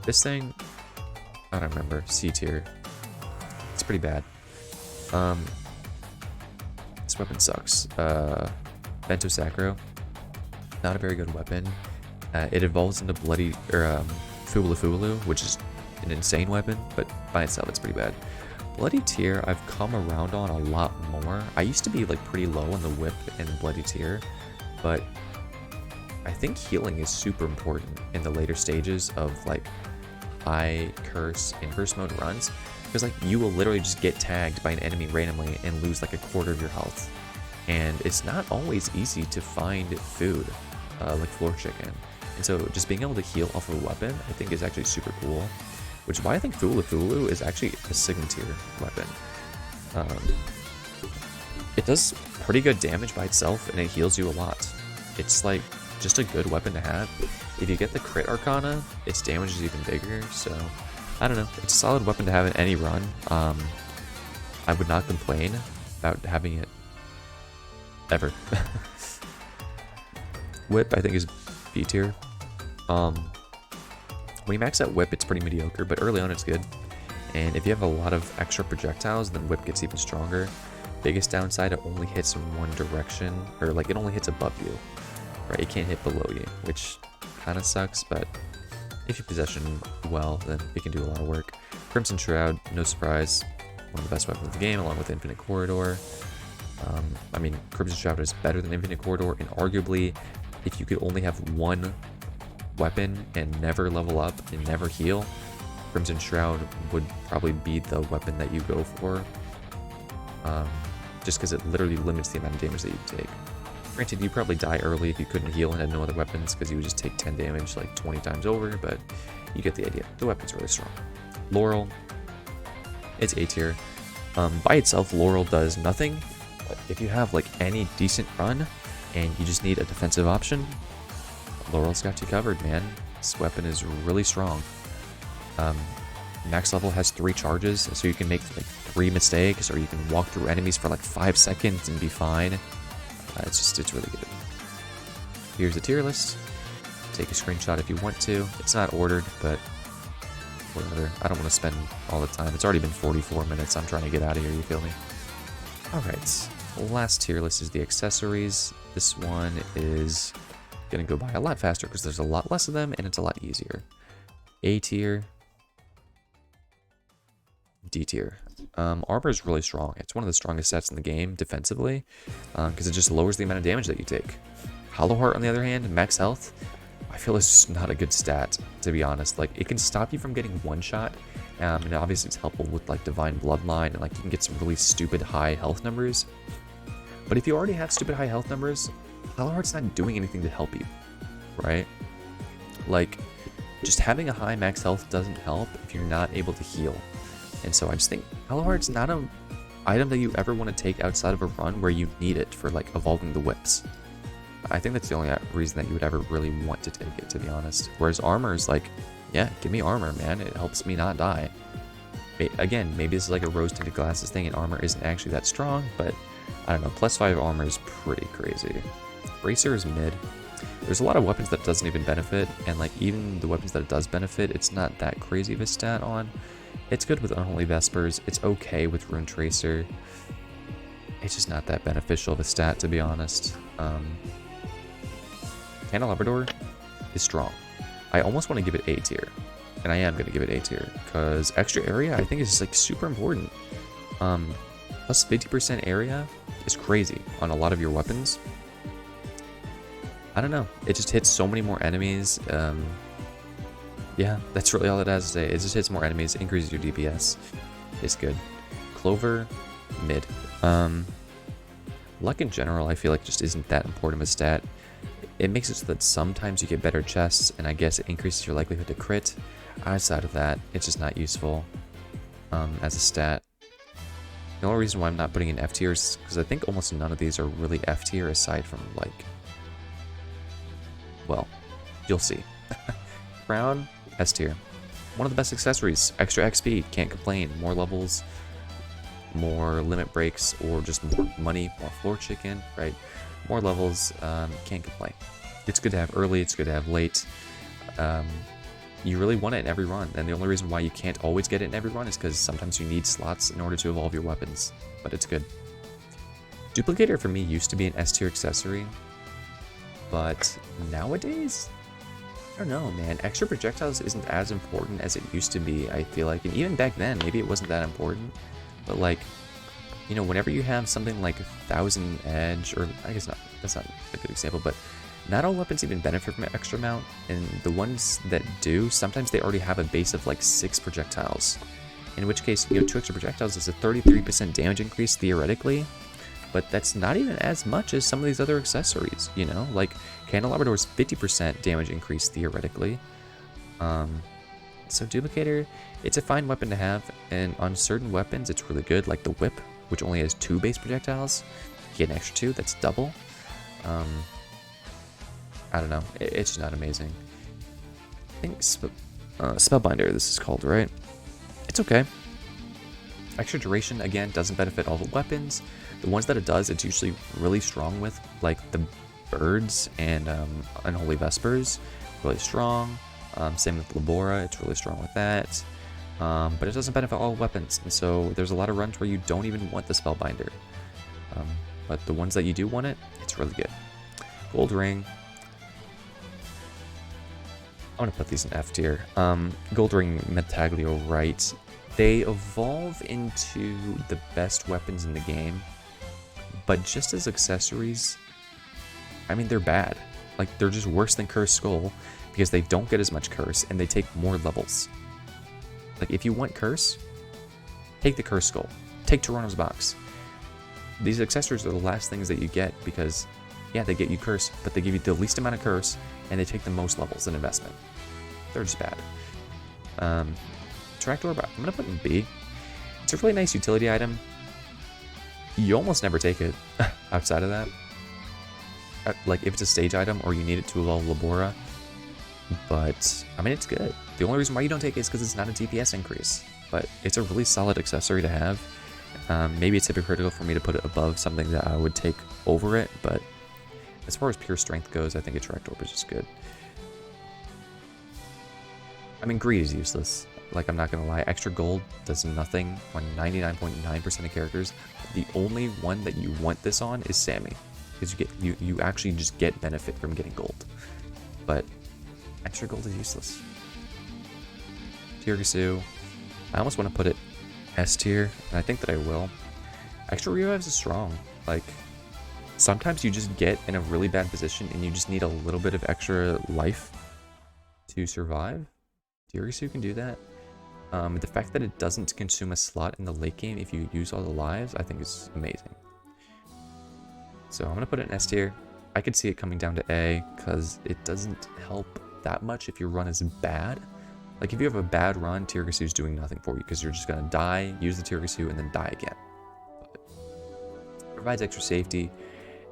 This thing, I don't remember, C tier. It's pretty bad. This weapon sucks. Vento Sacro, not a very good weapon. It evolves into Bloody Fulu, which is an insane weapon, but by itself it's pretty bad. Bloody Tear I've come around on a lot more. I used to be like pretty low on the whip and Bloody Tear, but I think healing is super important in the later stages of like high curse inverse mode runs, because like you will literally just get tagged by an enemy randomly and lose like a quarter of your health, and it's not always easy to find food like floor chicken, and so just being able to heal off of a weapon I think is actually super cool, which is why I think Fulu is actually a Sigma tier weapon. It does pretty good damage by itself and it heals you a lot. It's like just a good weapon to have. If you get the crit Arcana, its damage is even bigger, so I don't know. It's a solid weapon to have in any run. I would not complain about having it ever. Whip, I think, is B tier. When you max out Whip, it's pretty mediocre, but early on it's good. And if you have a lot of extra projectiles, then Whip gets even stronger. Biggest downside, it only hits in one direction, or like it only hits above you, right? It can't hit below you, which kind of sucks, but if you position well, then it can do a lot of work. Crimson Shroud, no surprise, one of the best weapons of the game, along with Infinite Corridor. I mean, Crimson Shroud is better than Infinite Corridor, and arguably, if you could only have one weapon and never level up and never heal, Crimson Shroud would probably be the weapon that you go for, just because it literally limits the amount of damage that you take. Granted, you'd probably die early if you couldn't heal and had no other weapons, because you would just take 10 damage like 20 times over, but you get the idea. The weapon's really strong. Laurel, it's A tier. By itself, Laurel does nothing, but if you have like any decent run and you just need a defensive option, Laurel's got you covered, man. This weapon is really strong. Max level has 3 charges, so you can make like 3 mistakes, or you can walk through enemies for like 5 seconds and be fine. It's really good. Here's the tier list. Take a screenshot if you want to. It's not ordered, but whatever. I don't want to spend all the time. It's already been 44 minutes. I'm trying to get out of here, you feel me? Alright, last tier list is the accessories. This one is going to go by a lot faster because there's a lot less of them and it's a lot easier. A tier. D tier. Armor is really strong. It's one of the strongest sets in the game defensively, because it just lowers the amount of damage that you take. Hollow Heart, on the other hand, max health, I feel is just not a good stat, to be honest. Like, it can stop you from getting one shot, and obviously it's helpful with like Divine Bloodline, and like you can get some really stupid high health numbers. But if you already have stupid high health numbers, Hollow Heart's not doing anything to help you, right? Like, just having a high max health doesn't help if you're not able to heal. And so I just think Hollow Heart's not a item that you ever want to take outside of a run where you need it for like evolving the whips. I think that's the only reason that you would ever really want to take it, to be honest. Whereas armor is like, yeah, give me armor, man. It helps me not die. Again, maybe this is like a rose-tinted glasses thing and armor isn't actually that strong, but I don't know. +5 armor is pretty crazy. Bracer is mid. There's a lot of weapons that doesn't even benefit, and like even the weapons that it does benefit, it's not that crazy of a stat on. It's good with Unholy Vespers. It's okay with Rune Tracer. It's just not that beneficial of a stat, to be honest. Candelabrador is strong. I almost want to give it A tier, and I am going to give it A tier because extra area I think is just like super important. Plus 50% area is crazy on a lot of your weapons. I don't know. It just hits so many more enemies. Yeah, that's really all it has to say. It just hits more enemies, increases your DPS. It's good. Clover, mid. Luck in general, I feel like just isn't that important of a stat. It makes it so that sometimes you get better chests, and I guess it increases your likelihood to crit. Outside of that, it's just not useful as a stat. The only reason why I'm not putting in F tier is because I think almost none of these are really F tier aside from like, well, you'll see. Crown, S tier. One of the best accessories. Extra XP, can't complain. More levels, more limit breaks, or just more money, more floor chicken, right? More levels, can't complain. It's good to have early, it's good to have late. You really want it in every run, and the only reason why you can't always get it in every run is because sometimes you need slots in order to evolve your weapons, but it's good. Duplicator for me used to be an S tier accessory, but nowadays, I don't know, man. Extra projectiles isn't as important as it used to be, I feel like, and even back then, maybe it wasn't that important, but like, you know, whenever you have something like 1000 edge, or I guess not, that's not a good example, but not all weapons even benefit from an extra amount, and the ones that do, sometimes they already have a base of like 6 projectiles, in which case, you know, 2 extra projectiles is a 33% damage increase theoretically, but that's not even as much as some of these other accessories, you know, like Candelabrador's 50% damage increase theoretically. So Duplicator, it's a fine weapon to have, and on certain weapons it's really good, like the Whip, which only has 2 base projectiles. You get an extra 2, that's double. I don't know, it's just not amazing. I think Spellbinder, this is called, right? It's okay. Extra duration, again, doesn't benefit all the weapons. The ones that it does, it's usually really strong with, like the Birds and Unholy Vespers, really strong. Same with Labora, it's really strong with that. But it doesn't benefit all weapons, and so there's a lot of runs where you don't even want the Spellbinder. But the ones that you do want it, it's really good. Gold Ring. I'm gonna put these in F tier. Gold Ring, Metaglio, right? They evolve into the best weapons in the game, but just as accessories, I mean, they're bad. Like, they're just worse than Cursed Skull because they don't get as much Curse and they take more levels. Like, if you want Curse, take the Cursed Skull. Take Toronto's Box. These accessories are the last things that you get because, yeah, they get you Curse, but they give you the least amount of Curse and they take the most levels in investment. They're just bad. Tractor, I'm going to put in B. It's a really nice utility item. You almost never take it outside of that. Like, if it's a stage item or you need it to evolve Labora. But, I mean, it's good. The only reason why you don't take it is because it's not a DPS increase. But it's a really solid accessory to have. Maybe it's hypocritical for me to put it above something that I would take over it, but as far as pure strength goes, I think a Tractor is just good. I mean, Greed is useless. Like, I'm not gonna lie, extra gold does nothing on 99.9% of characters. The only one that you want this on is Sammy, because you actually just get benefit from getting gold. But extra gold is useless. Tierlists, I almost want to put it S tier, and I think that I will. Extra revives is strong. Like, sometimes you just get in a really bad position and you just need a little bit of extra life to survive. Tierlists can do that. The fact that it doesn't consume a slot in the late game if you use all the lives, I think is amazing. So I'm going to put it in S tier. I could see it coming down to A because it doesn't help that much if your run is bad. Like, if you have a bad run, Tierlists is doing nothing for you because you're just going to die, use the Tierlists, and then die again. Provides extra safety.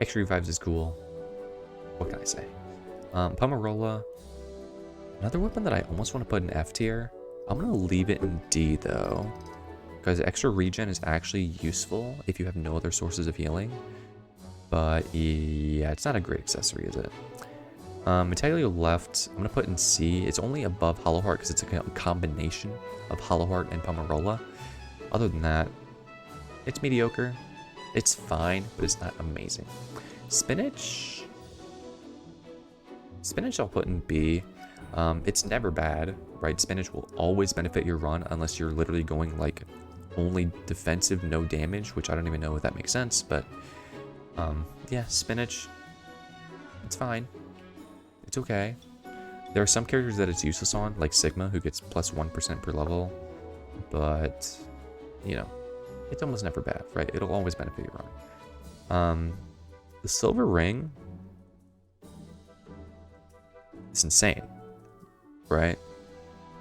Extra revives is cool. What can I say? Pomarola. Another weapon that I almost want to put in F tier. I'm going to leave it in D though. Because extra regen is actually useful if you have no other sources of healing. But yeah, it's not a great accessory, is it? Metalio left, I'm going to put in C. It's only above Hollow Heart because it's a combination of Hollow Heart and Pomarola. Other than that, it's mediocre. It's fine, but it's not amazing. Spinach? Spinach I'll put in B. It's never bad, right? Spinach will always benefit your run unless you're literally going like only defensive, no damage, which I don't even know if that makes sense, but yeah, Spinach, it's fine. It's okay. There are some characters that it's useless on, like Sigma, who gets plus 1% per level, but, you know, it's almost never bad, right? It'll always benefit your run. The Silver Ring is insane, right?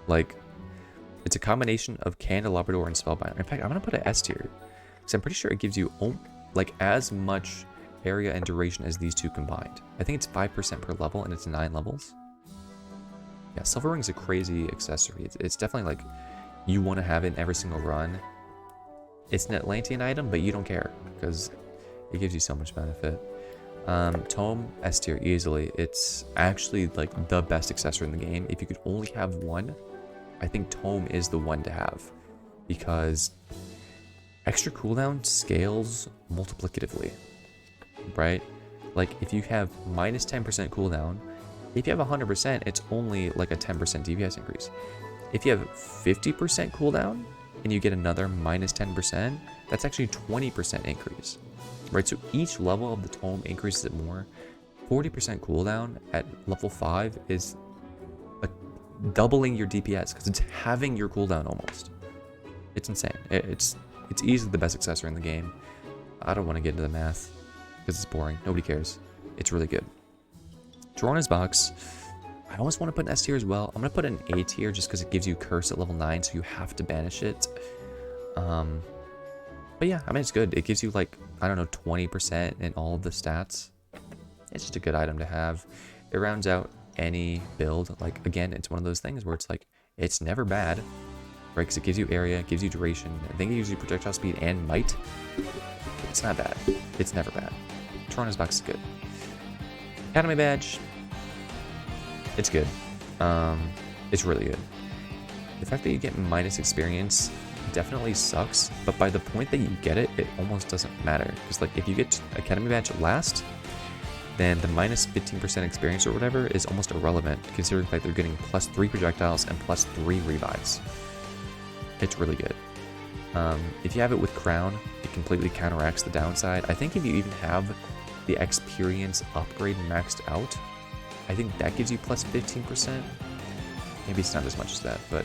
Like, it's a combination of Candelabrador and Spellbinder. In fact, I'm going to put it S tier, because I'm pretty sure it gives you, like, as much area and duration as these two combined. I think it's 5% per level, and it's 9 levels. Yeah, Silver Ring's a crazy accessory. It's definitely, like, you want to have it in every single run. It's an Atlantean item, but you don't care, because it gives you so much benefit. Tome, S tier, easily. It's actually, like, the best accessory in the game. If you could only have one, I think Tome is the one to have, because extra cooldown scales multiplicatively, right? Like, if you have minus 10% cooldown, if you have 100%, it's only like a 10% DPS increase. If you have 50% cooldown and you get another minus 10%, that's actually 20% increase, right? So each level of the tome increases it more. 40% cooldown at level 5 is doubling your DPS because it's having your cooldown almost. It's insane. It's easily the best accessory in the game. I don't want to get into the math because it's boring. Nobody cares. It's really good. Torana's box, I almost want to put an S tier as well. I'm going to put an A tier just because it gives you curse at level 9, so you have to banish it. But yeah, I mean, it's good. It gives you like, I don't know, 20% in all of the stats. It's just a good item to have. It rounds out any build. Like, again, it's one of those things where it's like, it's never bad, right? Because it gives you area, it gives you duration. I think it gives you projectile speed and might. It's not bad. It's never bad. Torana's box is good. Academy badge. It's good. It's really good. The fact that you get minus experience definitely sucks, but by the point that you get it, it almost doesn't matter. Because like if you get Academy badge last, then the minus 15% experience or whatever is almost irrelevant, considering the fact they're getting plus 3 projectiles and plus 3 revives. It's really good. If you have it with Crown, it completely counteracts the downside. I think if you even have the experience upgrade maxed out, I think that gives you plus 15%. Maybe it's not as much as that, but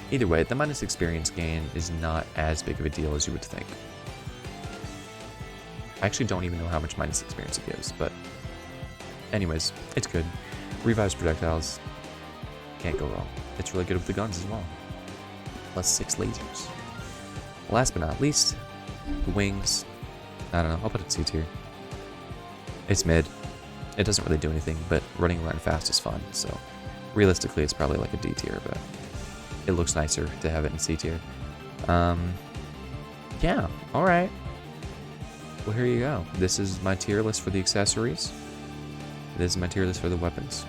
either way, the minus experience gain is not as big of a deal as you would think. I actually don't even know how much minus experience it gives, but anyways, it's good. Revives projectiles. Can't go wrong. It's really good with the guns as well. Plus 6 lasers. Last but not least, the wings. I don't know, I'll put it C tier. It's mid. It doesn't really do anything, but running around fast is fun, so realistically it's probably like a D tier, but it looks nicer to have it in C tier. Yeah, alright. Well, here you go. This is my tier list for the accessories. This is my tier list for the weapons.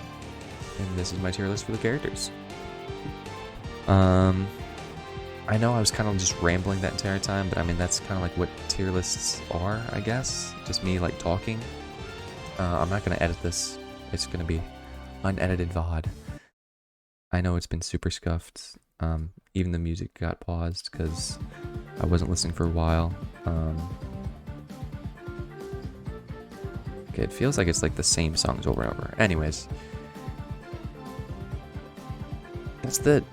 And this is my tier list for the characters. I know I was kind of just rambling that entire time, but I mean, that's kind of like what tier lists are, I guess. Just me, like, talking. I'm not going to edit this. It's going to be unedited VOD. I know it's been super scuffed. Even the music got paused because I wasn't listening for a while. Okay, it feels like it's like the same songs over and over. Anyways. That's the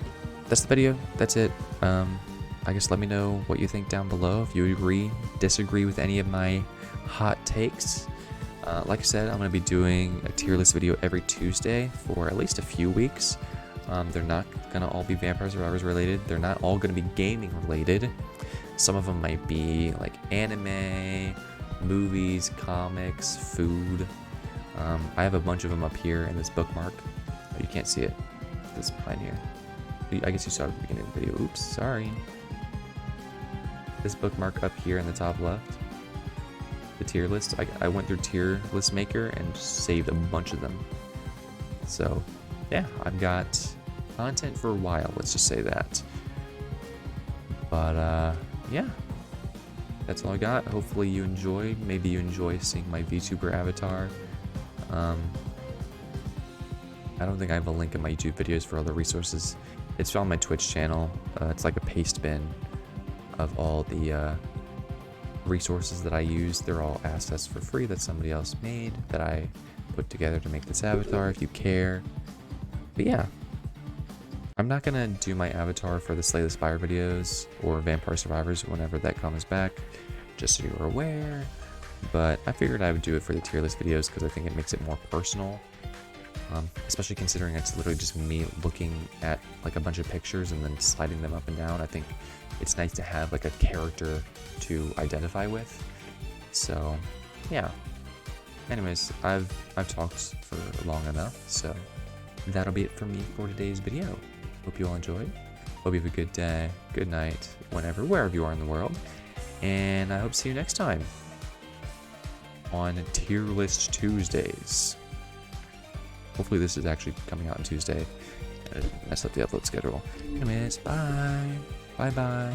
video. That's it. I guess let me know what you think down below. If you agree, disagree with any of my hot takes. Like I said, I'm going to be doing a tier list video every Tuesday for at least a few weeks. They're not going to all be Vampire Survivors related. They're not all going to be gaming related. Some of them might be like anime movies, comics, food. I have a bunch of them up here in this bookmark. Oh, you can't see it. This behind here. I guess you saw it at the beginning of the video. Oops, sorry. This bookmark up here in the top left. The tier list. I went through tier list maker and saved a bunch of them. So, yeah, I've got content for a while, let's just say that. But, yeah. That's all I got. Hopefully you enjoyed. Maybe you enjoy seeing my VTuber avatar. I don't think I have a link in my YouTube videos for other resources. It's on my Twitch channel. It's like a paste bin of all the resources that I use. They're all assets for free that somebody else made that I put together to make this avatar if you care. But yeah, I'm not gonna do my avatar for the Slay the Spire videos or Vampire Survivors whenever that comes back, just so you're aware. But I figured I would do it for the tier list videos because I think it makes it more personal. Especially considering it's literally just me looking at like a bunch of pictures and then sliding them up and down. I think it's nice to have like a character to identify with. So yeah. Anyways, I've talked for long enough, so that'll be it for me for today's video. Hope you all enjoyed. Hope you have a good day, good night, wherever you are in the world. And I hope to see you next time on Tier List Tuesdays. Hopefully this is actually coming out on Tuesday. I messed up the upload schedule. Anyways, bye. Bye-bye.